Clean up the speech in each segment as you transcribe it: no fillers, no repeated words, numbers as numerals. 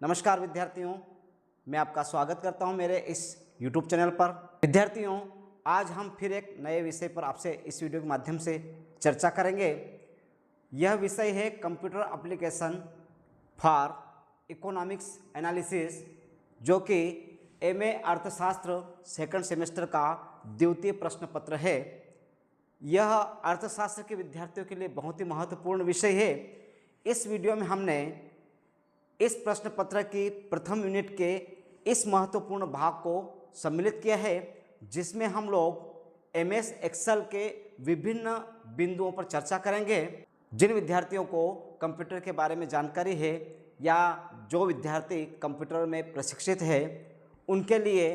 नमस्कार विद्यार्थियों, मैं आपका स्वागत करता हूं मेरे इस YouTube चैनल पर। विद्यार्थियों, आज हम फिर एक नए विषय पर आपसे इस वीडियो के माध्यम से चर्चा करेंगे। यह विषय है computer application for economics analysis, जो कि MA अर्थशास्त्र सेकंड सेमेस्टर का द्वितीय प्रश्न पत्र है। यह अर्थशास्त्र के विद्यार्थियों के लिए बहुत ही महत्वपूर्ण विषय है। इस वीडियो में हमने इस प्रश्न पत्र की प्रथम यूनिट के इस महत्वपूर्ण भाग को सम्मिलित किया है, जिसमें हम लोग MS एक्सेल के विभिन्न बिंदुओं पर चर्चा करेंगे। जिन विद्यार्थियों को कंप्यूटर के बारे में जानकारी है या जो विद्यार्थी कंप्यूटर में प्रशिक्षित है, उनके लिए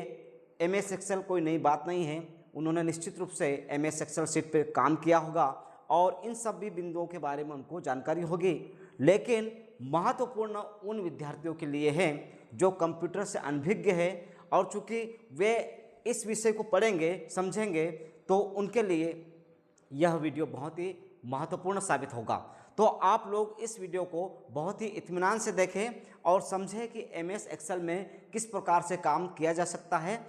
MS एक्सेल कोई नई बात नहीं है। उन्होंने निश्चित रूप से MS एक्सेल शीट पर काम किया होगा और इन सभी बिंदुओं के बारे में उनको जानकारी होगी। लेकिन महत्वपूर्ण उन विद्यार्थियों के लिए है जो कंप्यूटर से अनभिज्ञ है, और चूंकि वे इस विषय को पढ़ेंगे समझेंगे तो उनके लिए यह वीडियो बहुत ही महत्वपूर्ण साबित होगा। तो आप लोग इस वीडियो को बहुत ही इत्मीनान से देखें और समझें कि MS एक्सेल में किस प्रकार से काम किया जा सकता है।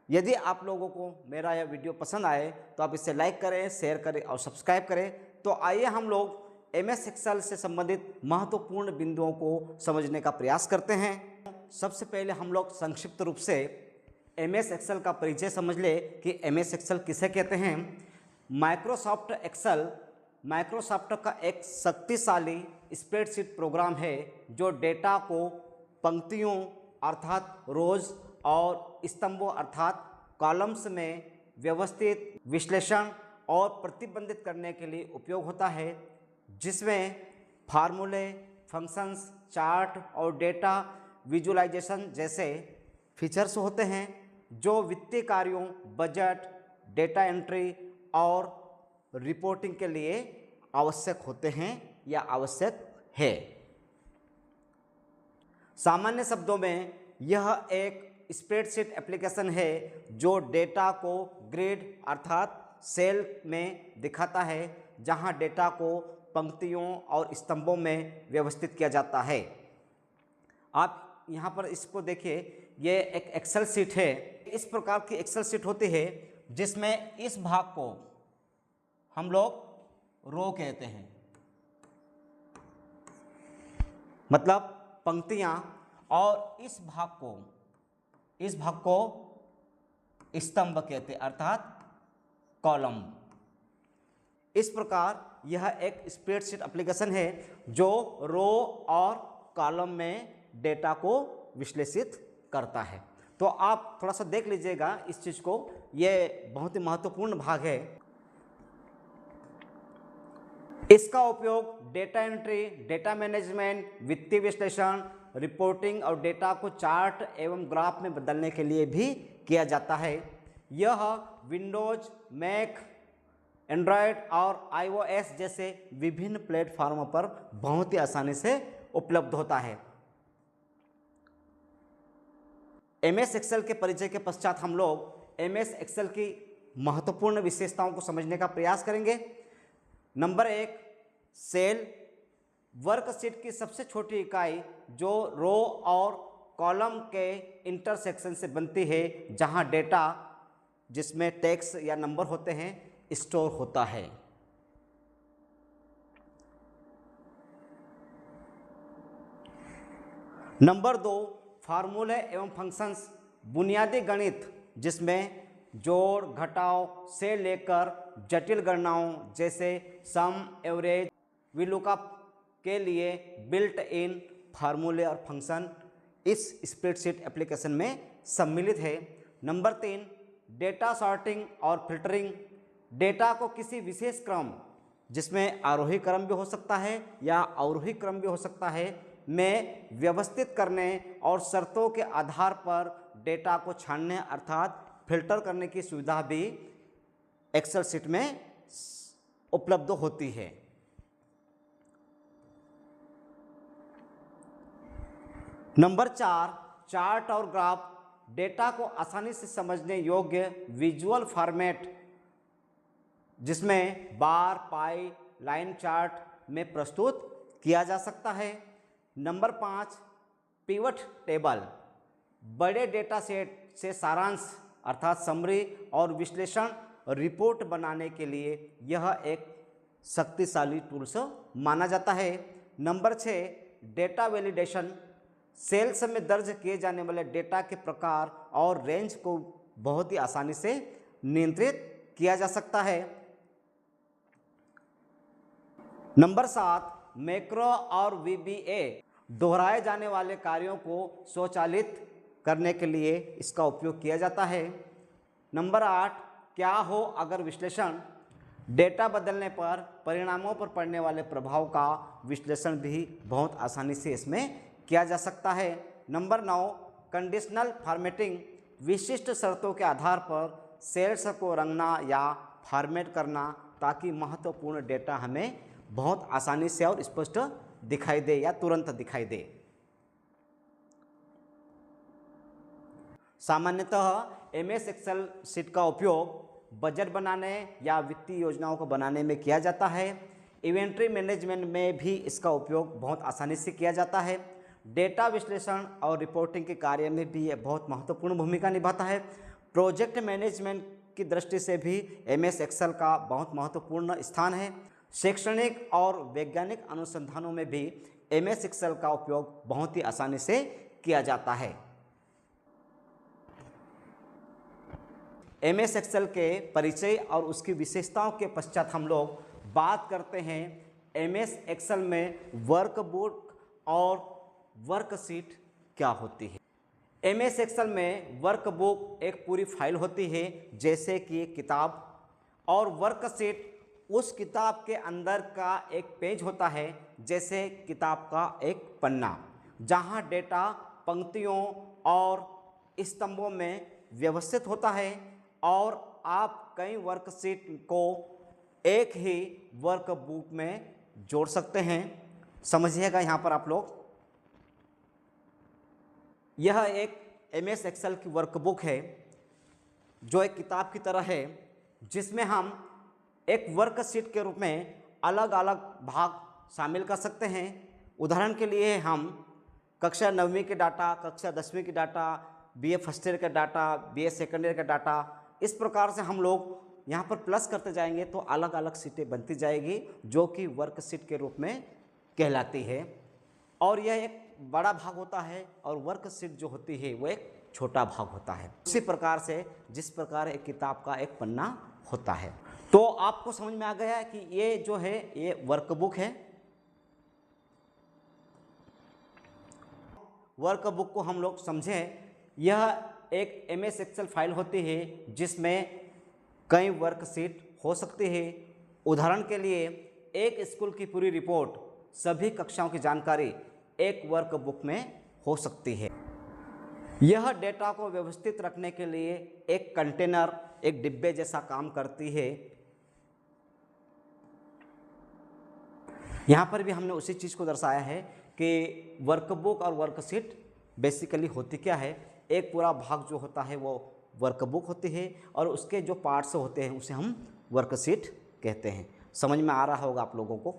यदि आप लोगों को मेरा यह वीडियो पसंद आए तो आप इसे लाइक करें, शेयर करें और सब्सक्राइब करें। तो आइए हम लोग MS एक्सेल से संबंधित महत्वपूर्ण बिंदुओं को समझने का प्रयास करते हैं। सबसे पहले हम लोग संक्षिप्त रूप से MS एक्सेल का परिचय समझ ले कि MS एक्सेल किसे कहते हैं। माइक्रोसॉफ्ट एक्सेल माइक्रोसॉफ्ट का एक शक्तिशाली स्प्रेडशीट प्रोग्राम है जो डेटा को पंक्तियों अर्थात रोज और स्तंभों अर्थात कॉलम्स में व्यवस्थित, विश्लेषण और प्रतिबंधित करने के लिए उपयोग होता है, जिसमें फार्मूले, फंक्शंस, चार्ट और डेटा विजुअलाइजेशन जैसे फीचर्स होते हैं जो वित्तीय कार्यों, बजट, डेटा एंट्री और रिपोर्टिंग के लिए आवश्यक होते हैं या आवश्यक है। सामान्य शब्दों में यह एक स्प्रेडशीट एप्लीकेशन है जो डेटा को ग्रिड अर्थात सेल में दिखाता है, जहां डेटा को पंक्तियों और स्तंभों में व्यवस्थित किया जाता है। आप यहां पर इसको देखिए, ये एक एक्सेल शीट है। इस प्रकार की एक्सेल शीट होती है जिसमें इस भाग को हम लोग रो कहते हैं, मतलब पंक्तियां, और इस भाग को स्तंभ कहते हैं अर्थात कॉलम। इस प्रकार यह एक स्प्रेडशीट एप्लीकेशन है जो रो और कॉलम में डेटा को विश्लेषित करता है। तो आप थोड़ा सा देख लीजिएगा इस चीज को, यह बहुत ही महत्वपूर्ण भाग है। इसका उपयोग डेटा एंट्री, डेटा मैनेजमेंट, वित्तीय विश्लेषण, रिपोर्टिंग और डेटा को चार्ट एवं ग्राफ में बदलने के लिए भी किया जाता है। यह विंडोज, मैक, एंड्रॉयड और iOS जैसे विभिन्न प्लेटफॉर्मों पर बहुत ही आसानी से उपलब्ध होता है। MS एक्सेल के परिचय के पश्चात हम लोग MS एक्सेल की महत्वपूर्ण विशेषताओं को समझने का प्रयास करेंगे। नंबर 1, सेल वर्कशीट की सबसे छोटी इकाई जो रो और कॉलम के इंटरसेक्शन से बनती है, जहां डेटा जिसमें टेक्स्ट या नंबर होते हैं स्टोर होता है। नंबर 2, फार्मूले एवं फंक्शंस बुनियादी गणित, जिसमें जोड़, घटाव से लेकर जटिल गणनाओं जैसे सम, एवरेज, वीलुकअप के लिए बिल्ट इन फार्मूले और फंक्शन इस स्प्रेडशीट एप्लीकेशन में सम्मिलित है। नंबर 3, डेटा सॉर्टिंग और फिल्टरिंग, डेटा को किसी विशेष क्रम, जिसमें आरोही क्रम भी हो सकता है या अवरोही क्रम भी हो सकता है, में व्यवस्थित करने और शर्तों के आधार पर डेटा को छानने अर्थात फिल्टर करने की सुविधा भी एक्सेल शीट में उपलब्ध होती है। नंबर 4, चार्ट और ग्राफ, डेटा को आसानी से समझने योग्य विजुअल फॉर्मेट, जिसमें बार, पाई, लाइन चार्ट में प्रस्तुत किया जा सकता है। नंबर 5, पिवट टेबल, बड़े डेटा सेट से सारांश अर्थात समरी और विश्लेषण रिपोर्ट बनाने के लिए यह एक शक्तिशाली टूल्स माना जाता है। नंबर 6, डेटा वैलिडेशन, सेल्स में दर्ज किए जाने वाले डेटा के प्रकार और रेंज को बहुत ही आसानी से नियंत्रित किया जा सकता है। नंबर 7, मैक्रो और VBA, दोहराए जाने वाले कार्यों को स्वचालित करने के लिए इसका उपयोग किया जाता है। नंबर 8, क्या हो अगर विश्लेषण, डेटा बदलने पर परिणामों पर पड़ने वाले प्रभाव का विश्लेषण भी बहुत आसानी से इसमें किया जा सकता है। नंबर 9, कंडीशनल फॉर्मेटिंग, विशिष्ट शर्तों के आधार पर सेल्स को रंगना या फॉर्मेट करना ताकि महत्वपूर्ण डेटा हमें बहुत आसानी से और स्पष्ट दिखाई दे या तुरंत दिखाई दे। सामान्यतः MS एक्सेल शीट का उपयोग बजट बनाने या वित्तीय योजनाओं को बनाने में किया जाता है। इन्वेंट्री मैनेजमेंट में भी इसका उपयोग बहुत आसानी से किया जाता है। डेटा विश्लेषण और रिपोर्टिंग के कार्य में भी यह बहुत महत्वपूर्ण भूमिका निभाता है। प्रोजेक्ट मैनेजमेंट की दृष्टि से भी MS एक्सेल का बहुत महत्वपूर्ण स्थान है। शैक्षणिक और वैज्ञानिक अनुसंधानों में भी MS एक्सेल का उपयोग बहुत ही आसानी से किया जाता है। MS एक्सेल के परिचय और उसकी विशेषताओं के पश्चात हम लोग बात करते हैं MS एक्सेल में वर्कबुक और वर्कशीट क्या होती है। MS एक्सेल में वर्कबुक एक पूरी फाइल होती है जैसे कि किताब, और वर्कशीट उस किताब के अंदर का एक पेज होता है जैसे किताब का एक पन्ना, जहां डेटा पंक्तियों और स्तंभों में व्यवस्थित होता है और आप कई वर्कशीट को एक ही वर्कबुक में जोड़ सकते हैं। समझिएगा यहाँ पर आप लोग, यह एक MS एक्सेल की वर्कबुक है जो एक किताब की तरह है, जिसमें हम एक वर्कशीट के रूप में अलग अलग भाग शामिल कर सकते हैं। उदाहरण के लिए हम कक्षा 9वीं के डाटा, कक्षा 10वीं के डाटा, BA फर्स्ट ईयर का डाटा, BA सेकेंड ईयर का डाटा, इस प्रकार से हम लोग यहाँ पर प्लस करते जाएंगे तो अलग अलग सीटें बनती जाएगी जो कि वर्कशीट के रूप में कहलाती है। और यह एक बड़ा भाग होता है और वर्कशीट जो होती है वो एक छोटा भाग होता है, उसी प्रकार से जिस प्रकार एक किताब का एक पन्ना होता है। तो आपको समझ में आ गया है कि ये जो है ये वर्कबुक है। वर्कबुक को हम लोग समझें, यह एक MS एक्सेल फाइल होती है जिसमें कई वर्कशीट हो सकती है। उदाहरण के लिए एक स्कूल की पूरी रिपोर्ट, सभी कक्षाओं की जानकारी एक वर्कबुक में हो सकती है। यह डेटा को व्यवस्थित रखने के लिए एक कंटेनर, एक डिब्बे जैसा काम करती है। यहाँ पर भी हमने उसी चीज़ को दर्शाया है कि वर्कबुक और वर्कशीट बेसिकली होती क्या है। एक पूरा भाग जो होता है वो वर्कबुक होती है और उसके जो पार्ट्स होते हैं उसे हम वर्कशीट कहते हैं। समझ में आ रहा होगा आप लोगों को।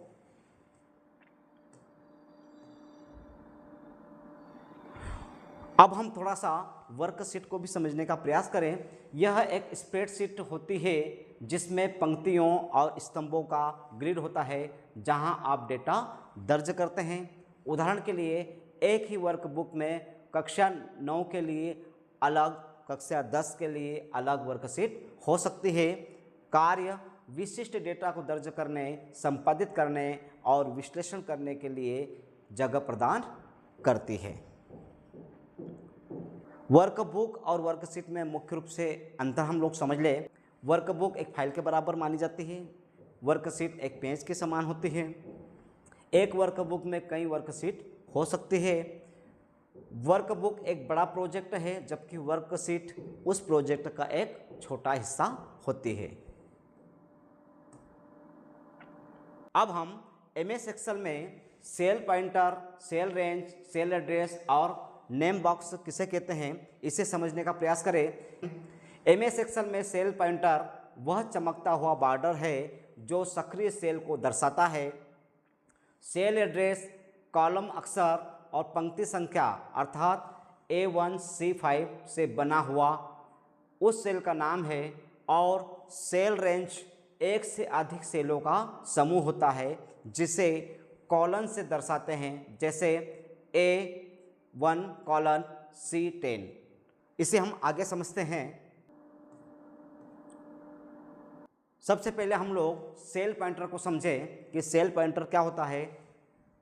अब हम थोड़ा सा वर्कशीट को भी समझने का प्रयास करें। यह एक स्प्रेडशीट होती है जिसमें पंक्तियों और स्तंभों का ग्रिड होता है जहां आप डेटा दर्ज करते हैं। उदाहरण के लिए एक ही वर्कबुक में कक्षा 9 के लिए अलग, कक्षा 10 के लिए अलग वर्कशीट हो सकती है। कार्य विशिष्ट डेटा को दर्ज करने, संपादित करने और विश्लेषण करने के लिए जगह प्रदान करती है। वर्कबुक और वर्कशीट में मुख्य रूप से अंतर हम लोग समझ ले। वर्कबुक एक फाइल के बराबर मानी जाती है, वर्कशीट एक पेज के समान होती है। एक वर्कबुक में कई वर्कशीट हो सकती है। वर्कबुक एक बड़ा प्रोजेक्ट है जबकि वर्कशीट उस प्रोजेक्ट का एक छोटा हिस्सा होती है। अब हम MS एक्सेल में cell pointer, cell range, cell address और नेम बॉक्स किसे कहते हैं इसे समझने का प्रयास करें। MS एक्सेल में सेल पॉइंटर वह चमकता हुआ बॉर्डर है जो सक्रिय सेल को दर्शाता है। सेल एड्रेस कॉलम अक्षर और पंक्ति संख्या अर्थात A1C5 से बना हुआ उस सेल का नाम है। और सेल रेंज एक से अधिक सेलों का समूह होता है जिसे कॉलन से दर्शाते हैं, जैसे A1 कॉलन C10। इसे हम आगे समझते हैं। सबसे पहले हम लोग सेल पॉइंटर को समझें कि सेल पॉइंटर क्या होता है।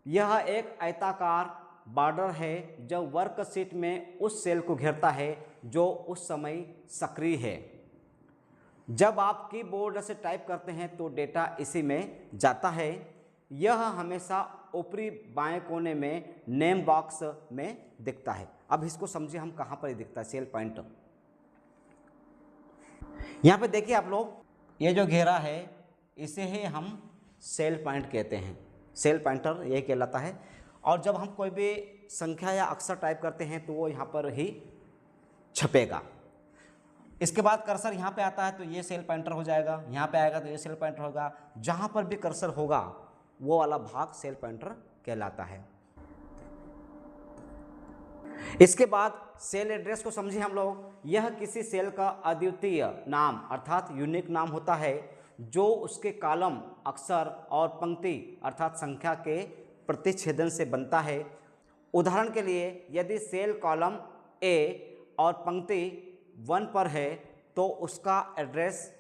यह एक आयताकार बॉर्डर है जो वर्कशीट में उस सेल को घेरता है जो उस समय सक्रिय है। जब आप कीबोर्ड से टाइप करते हैं तो डेटा इसी में जाता है। यह हमेशा ऊपरी बाएं कोने में नेम बॉक्स में दिखता है। अब इसको समझिए हम कहाँ पर दिखता है सेल पॉइंटर। यहाँ पे देखिए आप लोग, ये जो घेरा है इसे ही हम सेल पॉइंट कहते हैं। सेल पॉइंटर यही कहलाता है। और जब हम कोई भी संख्या या अक्षर टाइप करते हैं तो वो यहाँ पर ही छपेगा। इसके बाद कर्सर यहाँ पे आता है तो ये सेल पॉइंटर हो जाएगा, यहाँ पे आएगा तो ये सेल पॉइंटर होगा। जहाँ पर भी कर्सर होगा वो वाला भाग सेल पॉइंटर कहलाता है। इसके बाद सेल एड्रेस को समझिए हम लोग। यह किसी सेल का अद्वितीय नाम अर्थात यूनिक नाम होता है जो उसके कॉलम, अक्षर और पंक्ति अर्थात संख्या के प्रतिच्छेदन से बनता है। उदाहरण के लिए यदि सेल कॉलम A और पंक्ति 1 पर है तो उसका एड्रेस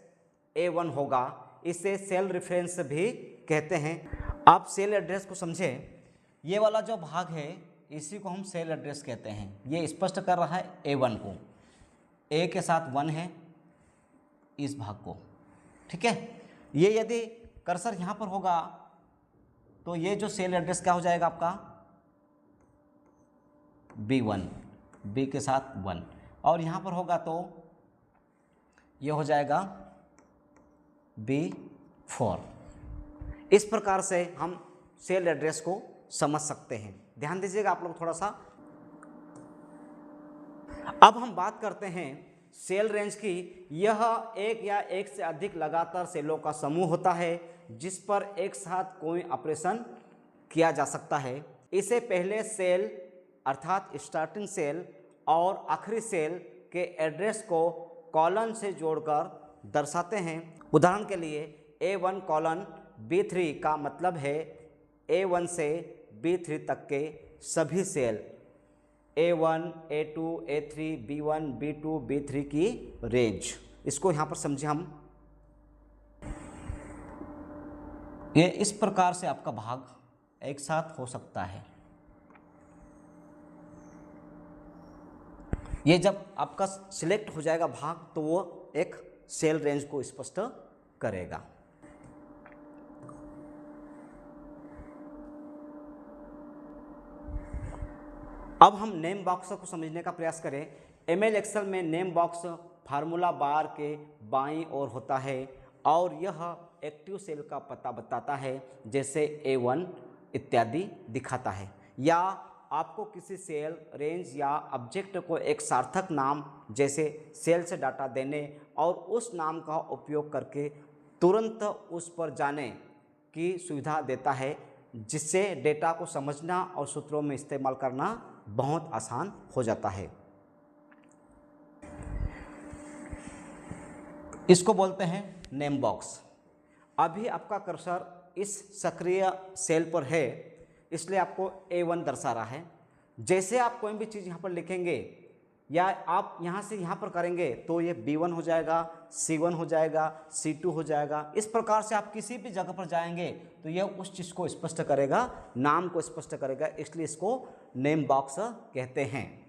A1 होगा। इसे सेल रेफरेंस भी कहते हैं। आप सेल एड्रेस को समझें। ये वाला जो भाग है इसी को हम सेल एड्रेस कहते हैं। ये स्पष्ट कर रहा है A1 को, A के साथ 1 है इस भाग को, ठीक है। ये यदि कर्सर यहाँ पर होगा तो ये जो सेल एड्रेस क्या हो जाएगा आपका B1, B के साथ 1। और यहाँ पर होगा तो ये हो जाएगा B4। इस प्रकार से हम सेल एड्रेस को समझ सकते हैं। ध्यान दीजिएगा आप लोग थोड़ा सा। अब हम बात करते हैं सेल रेंज की। यह एक या एक से अधिक लगातार सेलों का समूह होता है जिस पर एक साथ कोई ऑपरेशन किया जा सकता है। इसे पहले सेल अर्थात स्टार्टिंग सेल और आखिरी सेल के एड्रेस को कॉलन से जोड़कर दर्शाते हैं। उदाहरण के लिए A1 कॉलन B3 का मतलब है A1 से B3 तक के सभी cell A1, A2, A3, B1, B2, B3 की रेंज। इसको यहाँ पर समझे हम। ये इस प्रकार से आपका भाग एक साथ हो सकता है। ये जब आपका सिलेक्ट हो जाएगा भाग तो वो एक सेल रेंज को स्पष्ट करेगा। अब हम नेम बॉक्स को समझने का प्रयास करें। ML एक्सेल में नेम बॉक्स फार्मूला बार के बाईं ओर होता है और यह एक्टिव सेल का पता बताता है, जैसे A1 इत्यादि दिखाता है। या आपको किसी सेल, रेंज या ऑब्जेक्ट को एक सार्थक नाम जैसे सेल से डाटा देने और उस नाम का उपयोग करके तुरंत उस पर जाने की सुविधा देता है, जिससे डेटा को समझना और सूत्रों में इस्तेमाल करना बहुत आसान हो जाता है। इसको बोलते हैं नेम बॉक्स। अभी आपका कर्सर इस सक्रिय सेल पर है इसलिए आपको A1 दर्शा रहा है। जैसे आप कोई भी चीज़ यहाँ पर लिखेंगे या आप यहाँ से यहाँ पर करेंगे तो ये B1 हो जाएगा, C1 हो जाएगा, C2 हो जाएगा। इस प्रकार से आप किसी भी जगह पर जाएंगे तो यह उस चीज़ को स्पष्ट करेगा, नाम को स्पष्ट करेगा, इसलिए इसको नेम बॉक्स कहते हैं।